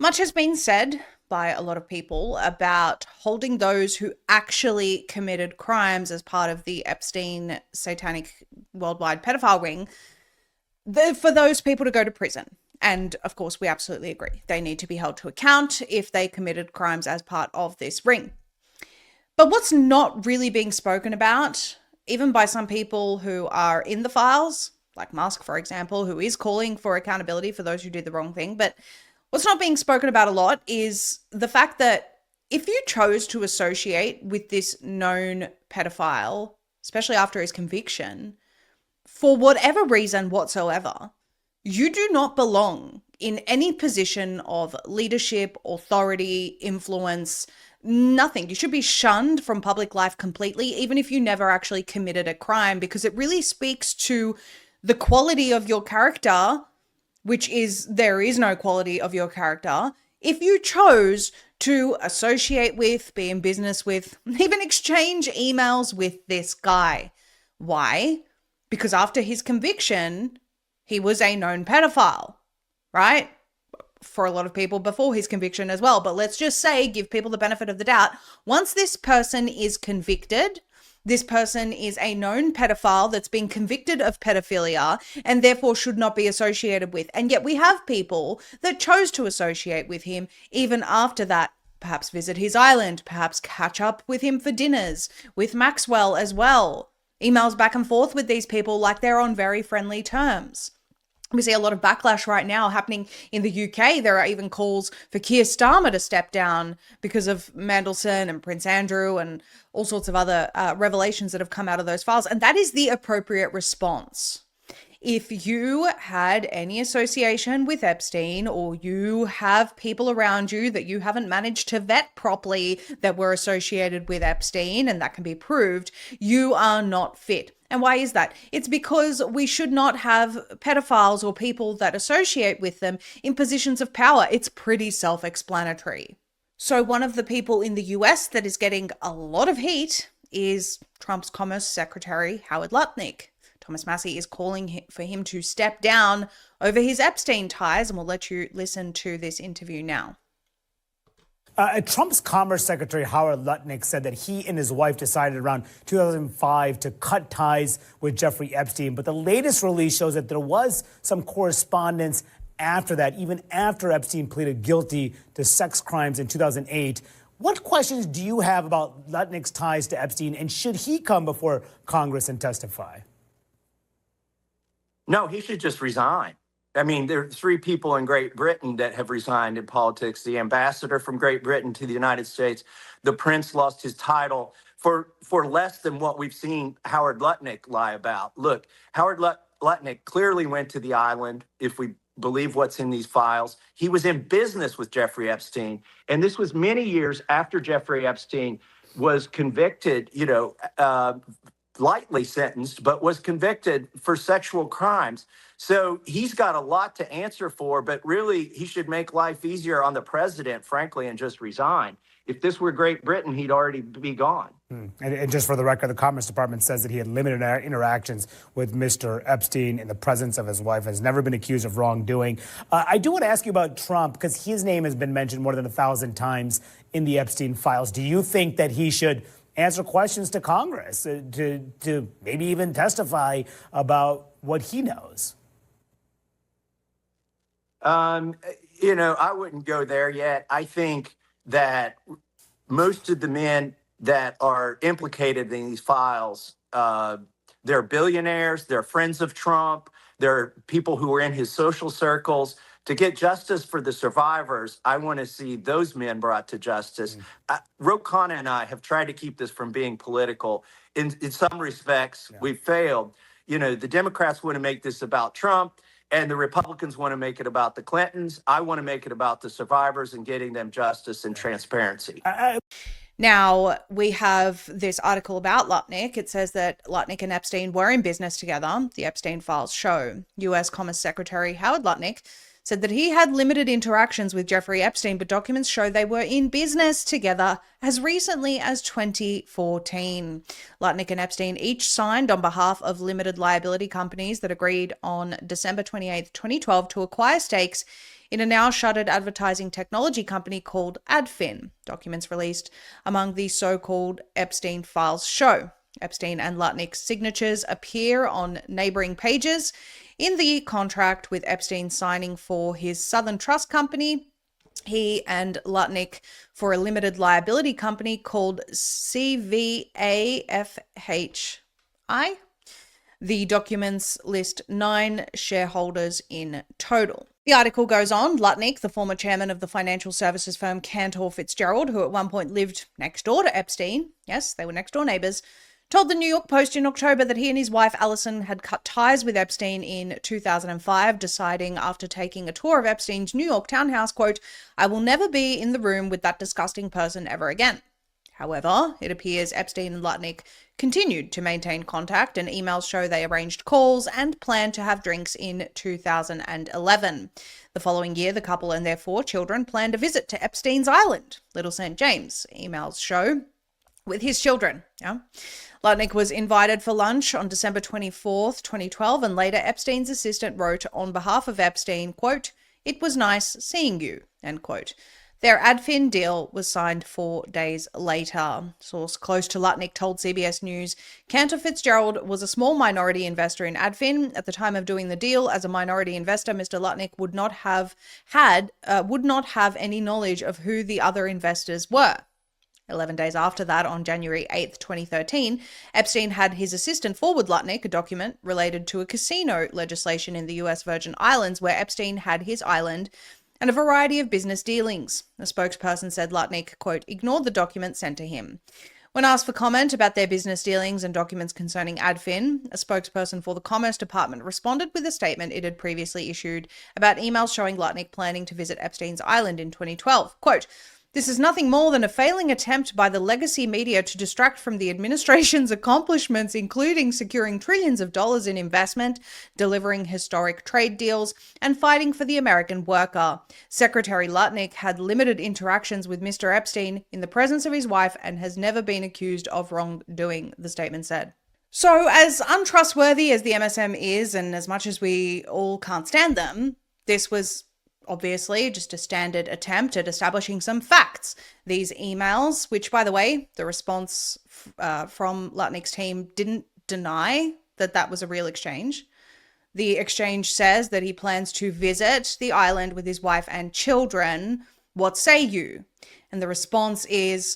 Much has been said by a lot of people about holding those who actually committed crimes as part of the Epstein satanic worldwide pedophile ring, for those people to go to prison. And of course, we absolutely agree. They need to be held to account if they committed crimes as part of this ring. But what's not really being spoken about, even by some people who are in the files, like Musk, for example, who is calling for accountability for those who did the wrong thing, but what's not being spoken about a lot is the fact that if you chose to associate with this known pedophile, especially after his conviction, for whatever reason whatsoever, you do not belong in any position of leadership, authority, influence, nothing. You should be shunned from public life completely, even if you never actually committed a crime, because it really speaks to the quality of your character, which is there is no quality of your character if you chose to associate with, be in business with, even exchange emails with this guy. Why? Because after his conviction, he was a known pedophile, right? For a lot of people before his conviction as well. But let's just say, give people the benefit of the doubt. Once this person is convicted, this person is a known pedophile that's been convicted of pedophilia and therefore should not be associated with. And yet we have people that chose to associate with him even after that, perhaps visit his island, perhaps catch up with him for dinners, with Maxwell as well. Emails back and forth with these people like they're on very friendly terms. We see a lot of backlash right now happening in the UK. There are even calls for Keir Starmer to step down because of Mandelson and Prince Andrew and all sorts of other revelations that have come out of those files. And that is the appropriate response. If you had any association with Epstein, or you have people around you that you haven't managed to vet properly that were associated with Epstein, and that can be proved, you are not fit. And why is that? It's because we should not have pedophiles or people that associate with them in positions of power. It's pretty self-explanatory. So one of the people in the US that is getting a lot of heat is Trump's Commerce Secretary Howard Lutnick. Thomas Massie is calling for him to step down over his Epstein ties, and we'll let you listen to this interview now. Trump's Commerce Secretary Howard Lutnick said that he and his wife decided around 2005 to cut ties with Jeffrey Epstein. But the latest release shows that there was some correspondence after that, even after Epstein pleaded guilty to sex crimes in 2008. What questions do you have about Lutnick's ties to Epstein, and should he come before Congress and testify? No, he should just resign. I mean, there are three people in Great Britain that have resigned in politics. The ambassador from Great Britain to the United States, the prince lost his title for less than what we've seen Howard Lutnick lie about. Look, Howard Lutnick clearly went to the island, if we believe what's in these files. He was in business with Jeffrey Epstein. And this was many years after Jeffrey Epstein was convicted, lightly sentenced, but was convicted for sexual crimes. So he's got a lot to answer for, but really he should make life easier on the president, frankly, and just resign. If this were Great Britain, he'd already be gone. And just for the record, the Commerce Department says that he had limited interactions with Mr. Epstein in the presence of his wife, has never been accused of wrongdoing. I do want to ask you about Trump, because his name has been mentioned more than 1,000 times in the Epstein files. Do you think that he should answer questions to Congress, to maybe even testify about what he knows? I wouldn't go there yet. I think that most of the men that are implicated in these files, they're billionaires, they're friends of Trump, they're people who are in his social circles. To get justice for the survivors, I want to see those men brought to justice. Ro Khanna and I have tried to keep this from being political. In some respects, we've failed. The Democrats want to make this about Trump, and the Republicans want to make it about the Clintons. I want to make it about the survivors and getting them justice and transparency. Now, we have this article about Lutnick. It says that Lutnick and Epstein were in business together. The Epstein files show. U.S. Commerce Secretary Howard Lutnick said that he had limited interactions with Jeffrey Epstein, but documents show they were in business together as recently as 2014. Lutnick and Epstein each signed on behalf of limited liability companies that agreed on December 28th, 2012 to acquire stakes in a now shuttered advertising technology company called Adfin, documents released among the so-called Epstein files show. Epstein and Lutnick's signatures appear on neighboring pages in the contract, with Epstein signing for his Southern Trust Company, he and Lutnick for a limited liability company called CVAFHI. The documents list 9 shareholders in total. The article goes on. Lutnick, the former chairman of the financial services firm Cantor Fitzgerald, who at one point lived next door to Epstein, yes, they were next door neighbors, told the New York Post in October that he and his wife Allison had cut ties with Epstein in 2005, deciding after taking a tour of Epstein's New York townhouse, quote, "I will never be in the room with that disgusting person ever again." However, it appears Epstein and Lutnick continued to maintain contact, and emails show they arranged calls and planned to have drinks in 2011. The following year, the couple and their 4 children planned a visit to Epstein's Island, Little St. James, emails show, with his children. Yeah. Lutnick was invited for lunch on December 24th, 2012, and later Epstein's assistant wrote on behalf of Epstein, quote, "It was nice seeing you," end quote. Their Adfin deal was signed 4 days later. Source close to Lutnick told CBS News, Cantor Fitzgerald was a small minority investor in Adfin. At the time of doing the deal, as a minority investor, Mr. Lutnick would not have any knowledge of who the other investors were. 11 days after that, on January 8th, 2013, Epstein had his assistant forward Lutnick a document related to a casino legislation in the US Virgin Islands where Epstein had his island and a variety of business dealings. A spokesperson said Lutnick, quote, ignored the document sent to him. When asked for comment about their business dealings and documents concerning Adfin, a spokesperson for the Commerce Department responded with a statement it had previously issued about emails showing Lutnick planning to visit Epstein's Island in 2012. Quote, "This is nothing more than a failing attempt by the legacy media to distract from the administration's accomplishments, including securing trillions of dollars in investment, delivering historic trade deals, and fighting for the American worker. Secretary Lutnick had limited interactions with Mr. Epstein in the presence of his wife and has never been accused of wrongdoing," the statement said. So, as untrustworthy as the MSM is, and as much as we all can't stand them, this was obviously just a standard attempt at establishing some facts. These emails, which, by the way, the response from Lutnick's team didn't deny that that was a real exchange. The exchange says that he plans to visit the island with his wife and children. What say you? And the response is,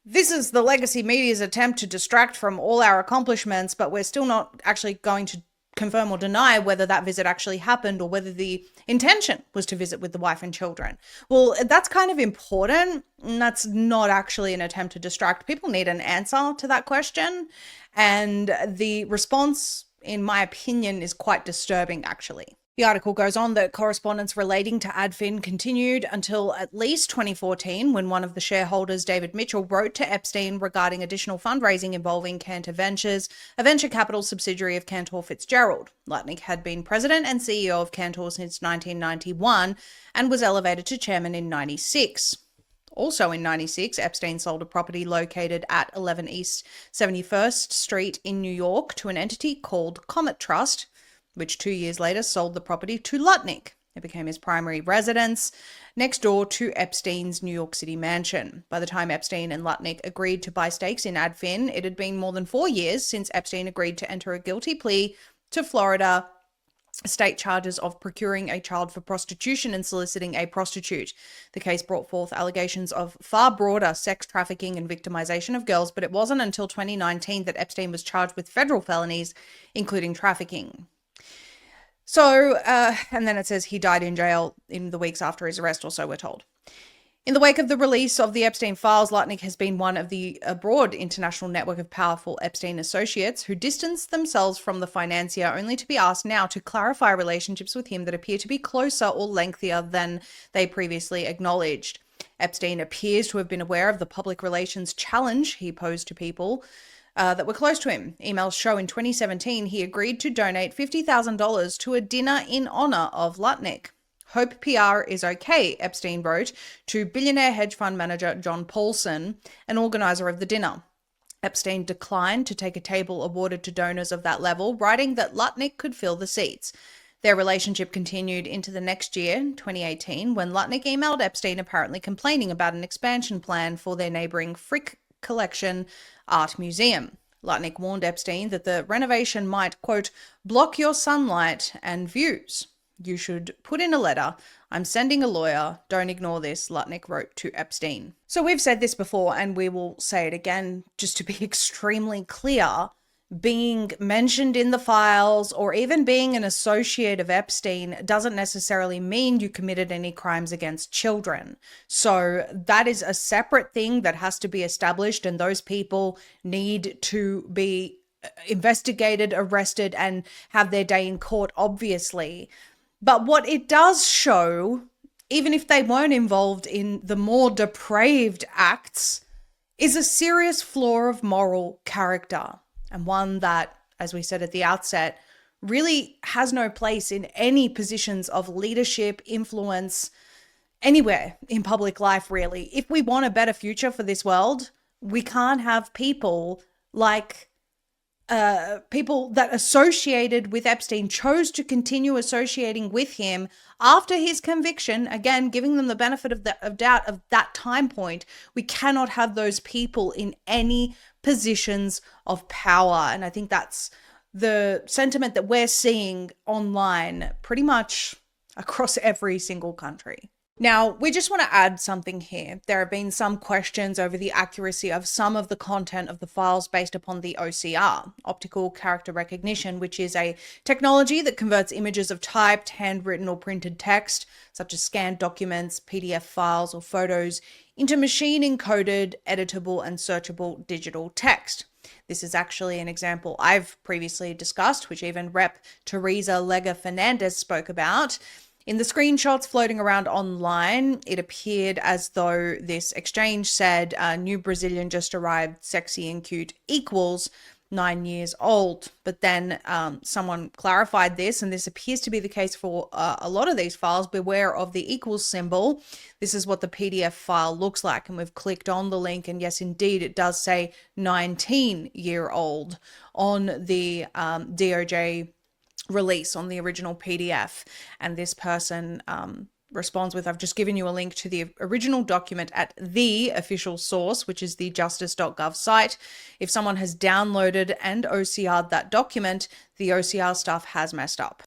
"This is the legacy media's attempt to distract from all our accomplishments, but we're still not actually going to confirm or deny whether that visit actually happened or whether the intention was to visit with the wife and children." Well, that's kind of important. And that's not actually an attempt to distract. People need an answer to that question. And the response, in my opinion, is quite disturbing, actually. The article goes on that correspondence relating to Adfin continued until at least 2014, when one of the shareholders, David Mitchell, wrote to Epstein regarding additional fundraising involving Cantor Ventures, a venture capital subsidiary of Cantor Fitzgerald. Lutnick had been president and CEO of Cantor since 1991 and was elevated to chairman in 96. Also in 96, Epstein sold a property located at 11 East 71st Street in New York to an entity called Comet Trust, which 2 years later sold the property to Lutnick. It became his primary residence next door to Epstein's New York City mansion. By the time Epstein and Lutnick agreed to buy stakes in Adfin, it had been more than 4 years since Epstein agreed to enter a guilty plea to Florida state charges of procuring a child for prostitution and soliciting a prostitute. The case brought forth allegations of far broader sex trafficking and victimization of girls, but it wasn't until 2019 that Epstein was charged with federal felonies, including trafficking. So, and then it says he died in jail in the weeks after his arrest, or so we're told. In the wake of the release of the Epstein files, Lutnick has been one of a broad international network of powerful Epstein associates who distanced themselves from the financier, only to be asked now to clarify relationships with him that appear to be closer or lengthier than they previously acknowledged. Epstein appears to have been aware of the public relations challenge he posed to people that were close to him. Emails show in 2017 he agreed to donate $50,000 to a dinner in honor of Lutnick. "Hope PR is okay," Epstein wrote to billionaire hedge fund manager John Paulson, an organizer of the dinner. Epstein declined to take a table awarded to donors of that level, writing that Lutnick could fill the seats. Their relationship continued into the next year, 2018, when Lutnick emailed Epstein apparently complaining about an expansion plan for their neighboring Frick Collection Art Museum. Lutnick warned Epstein that the renovation might, quote, block your sunlight and views. You should put in a letter. I'm sending a lawyer. Don't ignore this, Lutnick wrote to Epstein. So we've said this before, and we will say it again just to be extremely clear. Being mentioned in the files or even being an associate of Epstein doesn't necessarily mean you committed any crimes against children. So that is a separate thing that has to be established, and those people need to be investigated, arrested, and have their day in court, obviously. But what it does show, even if they weren't involved in the more depraved acts, is a serious flaw of moral character. And one that, as we said at the outset, really has no place in any positions of leadership, influence, anywhere in public life, really. If we want a better future for this world, we can't have people like people that associated with Epstein, chose to continue associating with him after his conviction, again, giving them the benefit of doubt of that time point. We cannot have those people in any positions of power. And I think that's the sentiment that we're seeing online pretty much across every single country. Now, we just want to add something here. There have been some questions over the accuracy of some of the content of the files based upon the OCR, optical character recognition, which is a technology that converts images of typed, handwritten, or printed text, such as scanned documents, PDF files, or photos, into machine-encoded, editable, and searchable digital text. This is actually an example I've previously discussed, which even Rep. Teresa Lega Fernandez spoke about. In the screenshots floating around online, it appeared as though this exchange said, new Brazilian just arrived, sexy and cute, equals 9 years old. But then someone clarified this, and this appears to be the case for a lot of these files. Beware of the equals symbol. This is what the PDF file looks like. And we've clicked on the link, and yes, indeed, it does say 19-year-old on the DOJ release on the original PDF. And this person responds with, I've just given you a link to the original document at the official source, which is the justice.gov site. If someone has downloaded and OCR'd that document, the OCR stuff has messed up.